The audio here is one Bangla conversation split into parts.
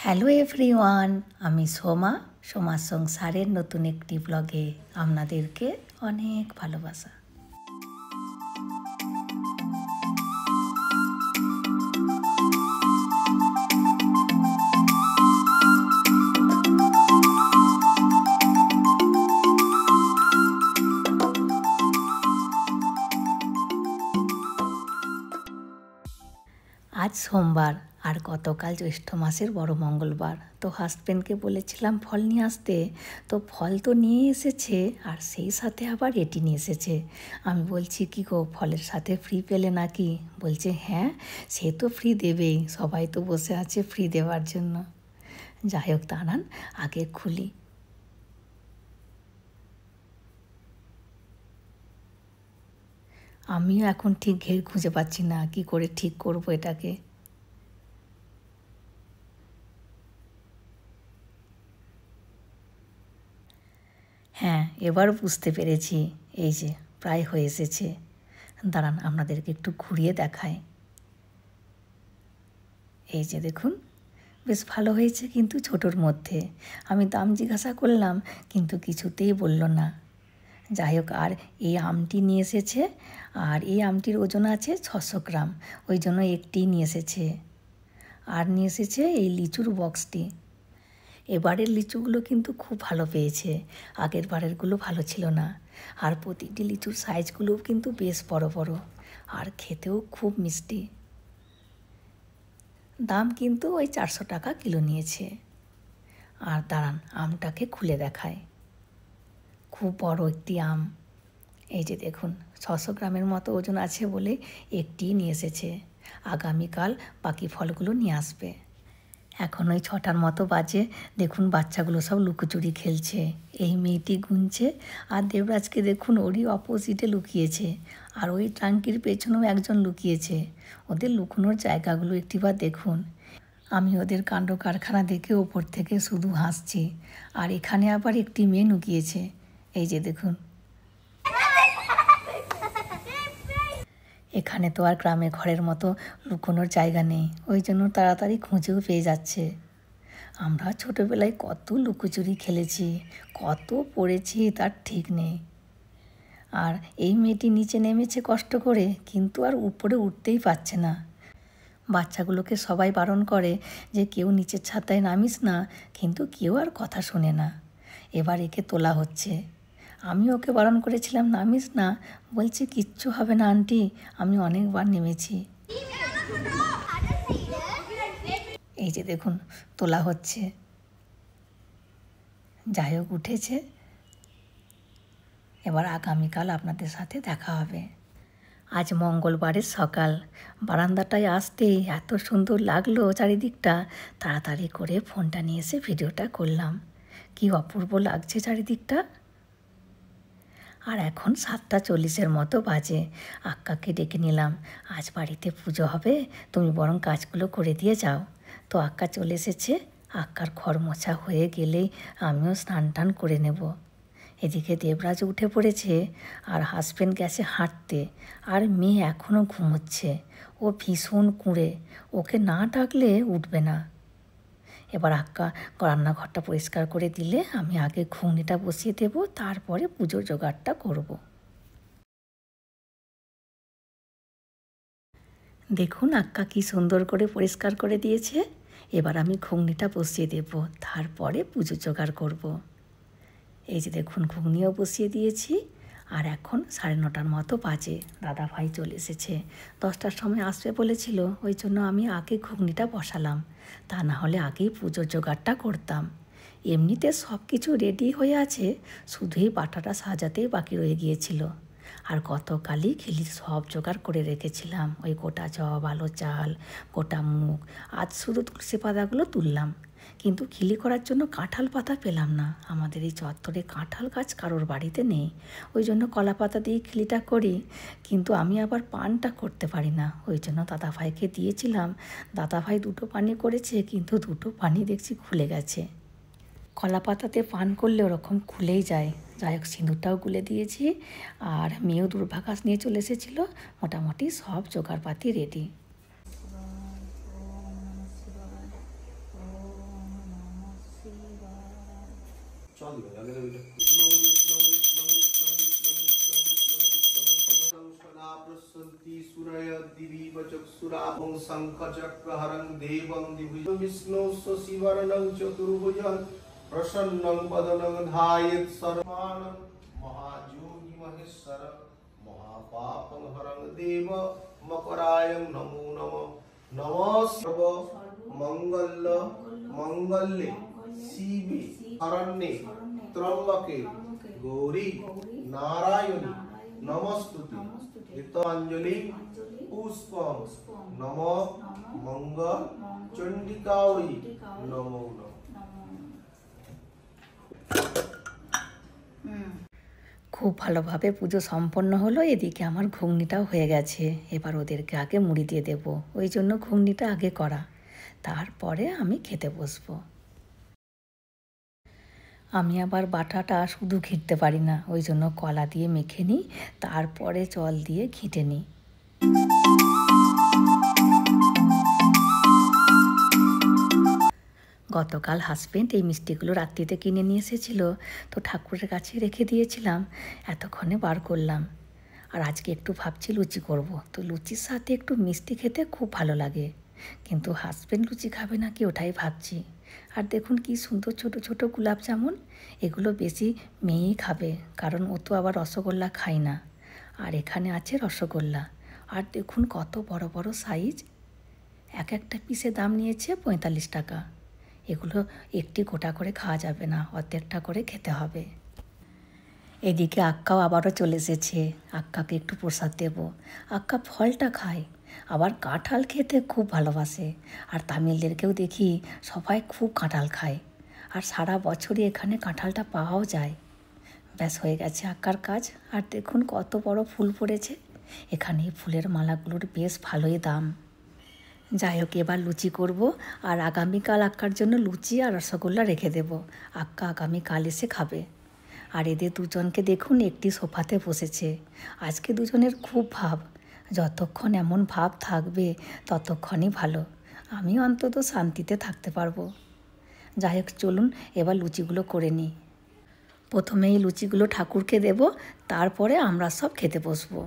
হ্যালো এভরিওয়ান, আমি সোমা সংসারের নতুন একটি ব্লগে আপনাদেরকে অনেক ভালোবাসা। আজ সোমবার আর গতকাল জ্যৈষ্ঠ মাসের বড় মঙ্গলবার। তো হাজব্যান্ডকে বলেছিলাম ফল নিয়ে আসতে, তো ফল তো নিয়ে এসেছে আর সেই সাথে আবার এটি নিয়ে এসেছে। আমি বলছি কি গো, ফলের সাথে ফ্রি পেলে নাকি? বলছে হ্যাঁ, সে তো ফ্রি দেবেই, সবাই তো বসে আছে ফ্রি দেওয়ার জন্য। যাই হোক, দাঁড়ান আগে খুলি। আমিও এখন ঠিক ঘের খুঁজে পাচ্ছি না, কি করে ঠিক করব এটাকে। হ্যাঁ, এবার বুঝতে পেরেছি, এই যে প্রায় হয়ে এসেছে। দাঁড়ান আপনাদেরকে একটু ঘুরিয়ে দেখায়। এই যে দেখুন, বেশ ভালো হয়েছে কিন্তু ছোটোর মধ্যে। আমি দাম জিজ্ঞাসা করলাম কিন্তু কিছুতেই বলল না। যাই হোক, আর এই আমটি নিয়ে এসেছে, আর এই আমটির ওজন আছে 600 গ্রাম, ওই জন্য একটি নিয়ে এসেছে। আর নিয়ে এসেছে এই লিচুর বক্সটি। এবারের লিচুগুলো কিন্তু খুব ভালো পেয়েছে, আগের বারেরগুলো ভালো ছিল না। আর প্রতিটি লিচুর সাইজগুলোও কিন্তু বেশ বড় বড়, আর খেতেও খুব মিষ্টি। দাম কিন্তু ওই 400 টাকা কিলো নিয়েছে। আর দাঁড়ান আমটাকে খুলে দেখায়। খুব বড় একটি আম। এই যে দেখুন, 600 গ্রামের মতো ওজন আছে বলে একটি নিয়ে এসেছে। আগামীকাল বাকি ফলগুলো নিয়ে আসবে। এখন ওই 6টার মতো বাজে। দেখুন বাচ্চাগুলো সব লুকোচুরি খেলছে। এই মেয়েটি গুনছে, আর দেবরাজকে দেখুন ওরই অপোজিটে লুকিয়েছে, আর ওই ট্রাঙ্কির পেছনেও একজন লুকিয়েছে। ওদের লুকোনোর জায়গাগুলো একটিবার দেখুন। আমি ওদের কাণ্ড কারখানা দেখে ওপর থেকে শুধু হাসছি। আর এখানে আবার একটি মেয়ে লুকিয়েছে, এই যে দেখুন। এখানে তো আর গ্রামে ঘরের মতো লুকোনোর জায়গা নেই, ওই জন্য তাড়াতাড়ি খুঁজেও পেয়ে যাচ্ছে। আমরা ছোটোবেলায় কত লুকোচুরি খেলেছি, কত পড়েছি তার ঠিক নেই। আর এই মেয়েটি নিচে নেমেছে কষ্ট করে, কিন্তু আর উপরে উঠতেই পারছে না। বাচ্চাগুলোকে সবাই বারণ করে যে কেউ নিচের ছাতায় নামিস না, কিন্তু কেউ আর কথা শোনে না। এবার একে তোলা হচ্ছে। আমি ওকে বারণ করেছিলাম নামিস না, বলছে কিচ্ছু হবে না আন্টি, আমি অনেকবার নেমেছি। এই যে দেখুন, তোলা হচ্ছে। যাই হোক, উঠেছে। এবার আগামীকাল আপনাদের সাথে দেখা হবে। আজ মঙ্গলবারের সকাল, বারান্দাটায় আসতেই এত সুন্দর লাগলো চারিদিকটা, তাড়াতাড়ি করে ফোনটা নিয়ে এসে ভিডিওটা করলাম। কি অপূর্ব লাগছে চারিদিকটা। আর এখন 7:40 মতো বাজে। আক্কাকে ডেকে নিলাম, আজ বাড়িতে পুজো হবে, তুমি বরং কাজগুলো করে দিয়ে যাও। তো আক্কা চলে এসেছে। আক্কার ঘর মোছা হয়ে গেলেই আমিও স্নান টান করে নেব। এদিকে দেবরাজ উঠে পড়েছে, আর হাজব্যান্ড গেছে হাঁটতে, আর মেয়ে এখনও ঘুমোচ্ছে। ও ভীষণ কুঁড়ে, ওকে না ডাকলে উঠবে না। এবার আক্কা রান্নাঘরটা পরিষ্কার করে দিলে আমি আগে ঘুগনিটা বসিয়ে দেব, তারপরে পুজোর জোগাড়টা করব। দেখুন আক্কা কি সুন্দর করে পরিষ্কার করে দিয়েছে। এবার আমি ঘুগনিটা বসিয়ে দেব, তারপরে পুজো জোগাড় করব। এই যে দেখুন, ঘুগনিও বসিয়ে দিয়েছি। আর এখন 9:30 মতো বাজে। দাদাভাই চলে এসেছে, 10টার সময় আসবে বলেছিল, ওই জন্য আমি আগে ঘুগনিটা বসালাম, তা না হলে আগেই পুজোর জোগাড়টা করতাম। এমনিতে সব কিছু রেডি হয়ে আছে, শুধুই বাটাটা সাজাতেই বাকি রয়ে গিয়েছিল। আর গতকালই খিলির সব জোগাড় করে রেখেছিলাম, ওই গোটা জব, আলো চাল, গোটা মুগ। আজ শুধু তুলসী পাতাগুলো তুললাম, কিন্তু খিলি করার জন্য কাঁঠাল পাতা পেলাম না। আমাদের এই চত্বরে কাঁঠাল গাছ কারোর বাড়িতে নেই, ওই জন্য কলা পাতা দিয়ে খিলিটা করি। কিন্তু আমি আবার পানটা করতে পারি না, ওই জন্য দাদাভাইকে দিয়েছিলাম। দাদাভাই 2টো পানি করেছে, কিন্তু 2টো পানি দেখছি খুলে গেছে। কলা পাতাতে পান করলে ওরকম খুলেই যায়। যাই হোক, সিঁদুরটাও গুলে দিয়েছি, আর মেয়েও দূর্বাঘাস নিয়ে চলে এসেছিলো। মোটামুটি সব জোগাড়পাতি রেডি। प्रसन्नं पदनं ध्यायेत् सर्वान् महायोगी महेश्वर महापापं हरं देव मकरायं नमो नमः नमः सर्व मंगल मंगल्ये शिवे शरण्ये त्र्यंबके गौरी नारायणी नमस्तुते गीतांजलि पुष्पं नमः मंगल चंडिकावली नमो नमः। খুব ভালোভাবে পুজো সম্পন্ন হলো। এদিকে আমার ঘুগনিটাও হয়ে গেছে। এবার ওদেরকে আগে মুড়ি দিয়ে দেব, ওই জন্য ঘুগনিটা আগে করা, তারপরে আমি খেতে বসবো। আমি আবার বাটাটা শুধু ঘিঁটতে পারি না, ওই জন্য কলা দিয়ে মেখে নিই, তারপরে জল দিয়ে ঘিঁটে নিই। গতকাল হাজবেন্ড এই মিষ্টিগুলো রাত্রিতে কিনে নিয়ে এসেছিল, তো ঠাকুরের কাছে রেখে দিয়েছিলাম, এতক্ষণে বার করলাম। আর আজকে একটু ভাবছি লুচি করব, তো লুচির সাথে একটু মিষ্টি খেতে খুব ভালো লাগে, কিন্তু হাজবেন্ড লুচি খাবে নাকি ওটাই ভাবছি। আর দেখুন কি সুন্দর ছোট ছোট গোলাপ জামুন, এগুলো বেশি মেয়েই খাবে, কারণ ও তো আবার রসগোল্লা খায় না। আর এখানে আছে রসগোল্লা, আর দেখুন কত বড় বড় সাইজ, এক একটা পিসের দাম নিয়েছে 45 টাকা। এগুলো একটি গোটা করে খাওয়া যাবে না, অর্ধেকটা করে খেতে হবে। এদিকে আক্কাও আবারও চলে এসেছে, আক্কাকে একটু প্রসাদ দেব। আক্কা ফলটা খায়, আবার কাঁঠাল খেতে খুব ভালোবাসে। আর তামিলদেরকেও দেখি সবাই খুব কাঁঠাল খায়, আর সারা বছরই এখানে কাঁঠালটা পাওয়াও যায়। ব্যাস হয়ে গেছে আক্কার কাজ। আর দেখুন কত বড় ফুল পড়েছে, এখানে ফুলের মালাগুলোর বেশ ভালোই দাম। যাই হোক, এবার লুচি করব, আর আগামীকাল আক্কার জন্য লুচি আর রসগোল্লা রেখে দেব, আক্কা আগামীকাল এসে খাবে। আর এদের দুজনকে দেখুন একটি সোফাতে বসেছে, আজকে দুজনের খুব ভাব, যতক্ষণ এমন ভাব থাকবে ততক্ষণই ভালো, আমি অন্তত শান্তিতে থাকতে পারবো। যাই হোক চলুন এবার লুচিগুলো করে নিই। প্রথমে এই লুচিগুলো ঠাকুরকে দেব, তারপরে আমরা সব খেতে বসবো।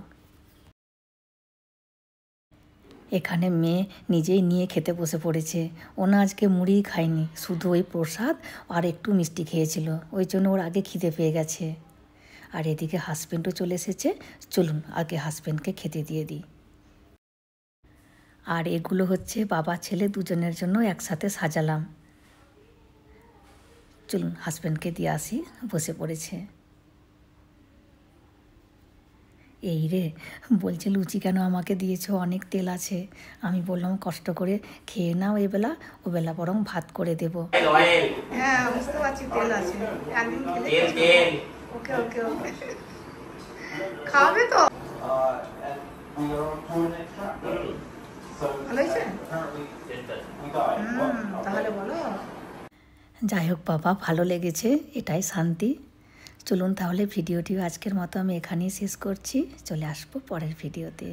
এখানে মেয়ে নিজেই নিয়ে খেতে বসে পড়েছে, ওনা আজকে মুড়িই খায়নি, শুধু ওই প্রসাদ আর একটু মিষ্টি খেয়েছিল, ওই জন্য ওর আগে খিদে পেয়ে গেছে। আর এদিকে হাজবেন্ডও চলে এসেছে, চলুন আগে হাজবেন্ডকে খেতে দিয়ে দিই। আর এগুলো হচ্ছে বাবা ছেলে দুজনের জন্য একসাথে সাজালাম। চলুন হাজবেন্ডকে দিয়ে আসি, বসে পড়েছে। এই রে, বলছে লুচি কেন আমাকে দিয়েছো, অনেক তেল আছে। আমি বললাম কষ্ট করে খেয়ে নাও এবেলা, ওবেলা বরং ভাত করে দেব। হ্যাঁ বুঝতে পারছি তেল আছে, একদিন খেলে ওকে ওকে ওকে খাবে তো। ভালো হয়েছে? তাহলে বলো। যাই হোক বাবা, ভালো লেগেছে, এটাই শান্তি। চলুন তাহলে ভিডিওটি আজকের মতো আমি এখানেই শেষ করছি, চলে আসবো পরের ভিডিওতে।